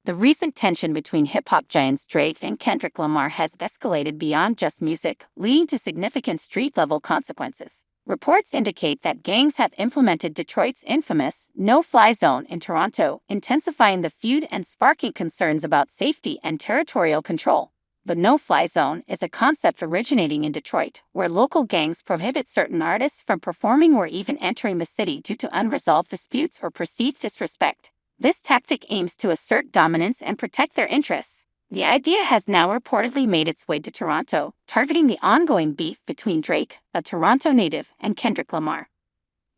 The recent tension between hip-hop giants Drake and Kendrick Lamar has escalated beyond just music, leading to significant street-level consequences. Reports indicate that gangs have implemented Detroit's infamous no-fly zone in Toronto, intensifying the feud and sparking concerns about safety and territorial control. The no-fly zone is a concept originating in Detroit, where local gangs prohibit certain artists from performing or even entering the city due to unresolved disputes or perceived disrespect. This tactic aims to assert dominance and protect their interests. The idea has now reportedly made its way to Toronto, targeting the ongoing beef between Drake, a Toronto native, and Kendrick Lamar.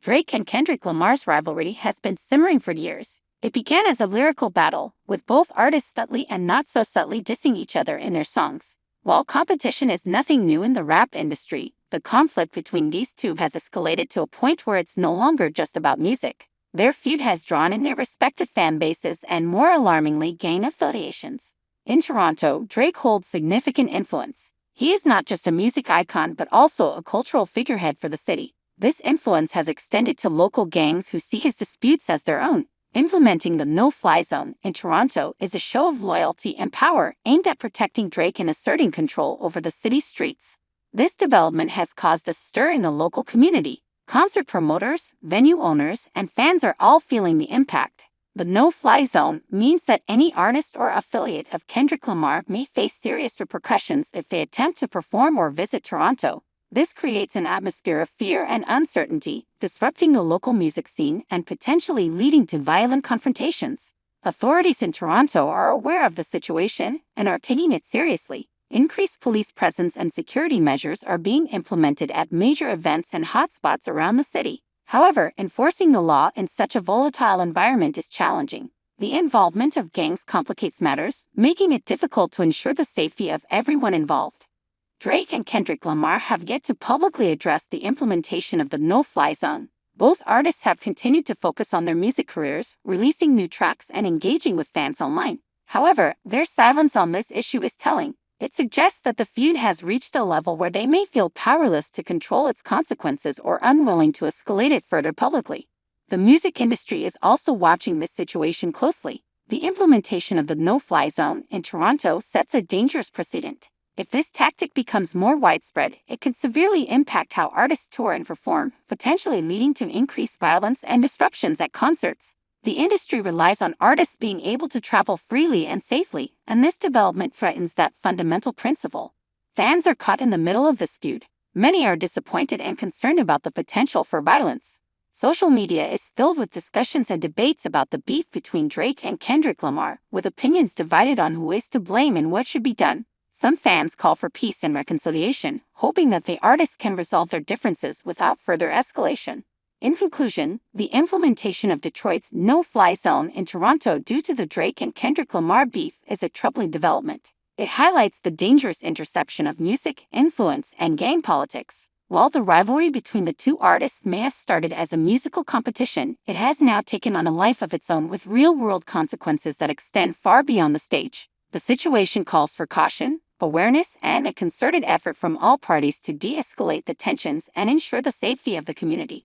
Drake and Kendrick Lamar's rivalry has been simmering for years. It began as a lyrical battle, with both artists subtly and not so subtly dissing each other in their songs. While competition is nothing new in the rap industry, the conflict between these two has escalated to a point where it's no longer just about music. Their feud has drawn in their respective fan bases and, more alarmingly, gang affiliations. In Toronto, Drake holds significant influence. He is not just a music icon but also a cultural figurehead for the city. This influence has extended to local gangs who see his disputes as their own. Implementing the no-fly zone in Toronto is a show of loyalty and power aimed at protecting Drake and asserting control over the city's streets. This development has caused a stir in the local community. Concert promoters, venue owners, and fans are all feeling the impact. The no-fly zone means that any artist or affiliate of Kendrick Lamar may face serious repercussions if they attempt to perform or visit Toronto. This creates an atmosphere of fear and uncertainty, disrupting the local music scene and potentially leading to violent confrontations. Authorities in Toronto are aware of the situation and are taking it seriously. Increased police presence and security measures are being implemented at major events and hotspots around the city. However, enforcing the law in such a volatile environment is challenging. The involvement of gangs complicates matters, making it difficult to ensure the safety of everyone involved. Drake and Kendrick Lamar have yet to publicly address the implementation of the no-fly zone. Both artists have continued to focus on their music careers, releasing new tracks and engaging with fans online. However, their silence on this issue is telling. It suggests that the feud has reached a level where they may feel powerless to control its consequences or unwilling to escalate it further publicly. The music industry is also watching this situation closely. The implementation of the no-fly zone in Toronto sets a dangerous precedent. If this tactic becomes more widespread, it can severely impact how artists tour and perform, potentially leading to increased violence and disruptions at concerts. The industry relies on artists being able to travel freely and safely, and this development threatens that fundamental principle. Fans are caught in the middle of this feud. Many are disappointed and concerned about the potential for violence. Social media is filled with discussions and debates about the beef between Drake and Kendrick Lamar, with opinions divided on who is to blame and what should be done. Some fans call for peace and reconciliation, hoping that the artists can resolve their differences without further escalation. In conclusion, the implementation of Detroit's no-fly zone in Toronto due to the Drake and Kendrick Lamar beef is a troubling development. It highlights the dangerous intersection of music, influence, and gang politics. While the rivalry between the two artists may have started as a musical competition, it has now taken on a life of its own with real-world consequences that extend far beyond the stage. The situation calls for caution, awareness, and a concerted effort from all parties to de-escalate the tensions and ensure the safety of the community.